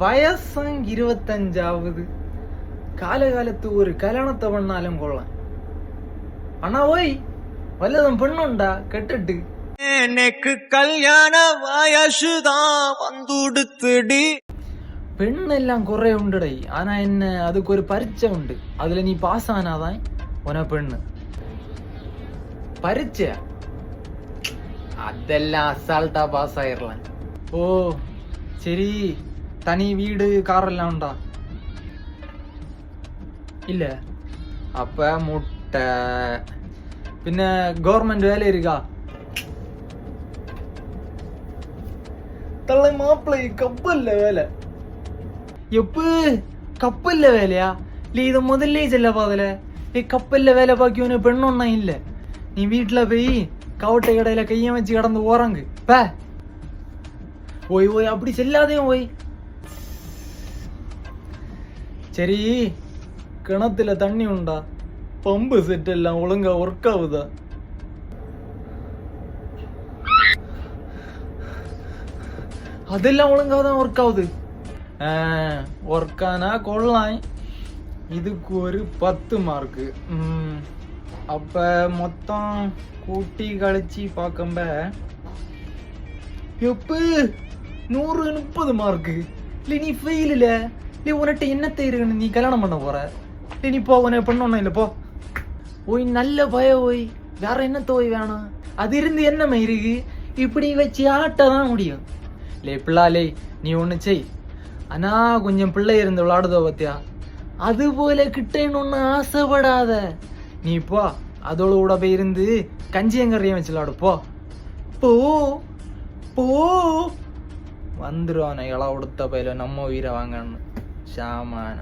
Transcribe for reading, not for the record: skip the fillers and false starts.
വയസ്സും 25 കാലകാലത്ത് ഒരു കല്യാണത്തെ പെണ്ണാലും കൊള്ളാം. അണ്ണാ പോയി വല്ലതും പെണ്ണുണ്ടാ കെട്ടിട്ട്? எனக்கு கல்யாண வயசுதான் வந்துடுத்துடி. പെണ്ണെല്ലാം കുറെ ഉണ്ടടേ. ആനാ എന്നെ അതൊക്കെ ഒരു പരീക്ഷ ഉണ്ട്. അതിൽ നീ പാസ്സാനാതാ ഒന പെണ്ണ് പരീക്ഷ അതെല്ലാം അസാൾട്ടാ പാസ്സായിരലാം. ഓ ശരി, തനി വീട് കാറെല്ലാം ഉണ്ടാ? ഇല്ല. അപ്പ മുട്ട. പിന്നെ ഗവൺമെന്റ് വേല ഇരിക്കാ? തള്ള മാപ്പിള കപ്പല്ല വേല. എപ്പ് കപ്പല്ല വേലയാ? ഇത് മുതലേ ചെല്ല പാതല. ഈ കപ്പല്ല വേല ബാക്കിയോന് പെണ്ണൊണ്ണ ഇല്ല. നീ വീട്ടിലെ പോയി കവട്ട കടയിലെ കയ്യം വെച്ച് കിടന്ന് ഓറങ്ക് പേ. പോയി പോയി അപ്പടി ചെല്ലാതെയും പോയി. ശരി, കിണത്തിലെ തണ്ണി ഉണ്ടാ? പമ്പ് സെറ്റ് എല്ലാം ഒളുങ്ക വർക്കാവുതാ? അതെല്ലാം ഒളുങ്കാവതാ വർക്കാവുത്? വർക്കാനാ കൊള്ളാം. இதுக்கு ஒரு 10 മാർക്ക്. அப்ப மொத்தம் கூட்டி கழிச்சு பார்க்கம்ப எப்ப 130 மார்க்கு. இல்லை நீ ஃபெயில் இல்ல. இல்லை உன்கிட்ட என்னத்தை இருக்குன்னு நீ கல்யாணம் பண்ண போற? இல்லை நீ போ, உன்னை பண்ணணும். இல்லை போ. ஓய் நல்ல பய. ஓய் வேற என்ன தோய் வேணாம். அது இருந்து என்னமே இருக்கு? இப்படி வச்சு ஆட்டதான் முடியும். இல்லை பிள்ளாலே நீ ஒன்று செய். ஆனா கொஞ்சம் பிள்ளை இருந்து விளையாடுதோ பத்தியா, அதுபோல கிட்டேன்னு ஒன்று ஆசைப்படாத. நீ போ, அதோட கூட போய் இருந்து கஞ்சியங்கரையும் வச்சு விளாடு. போ போ போ. வந்துருவான இள உடுத்த பயில நம்ம உயிரை வாங்கன்னு சாமான.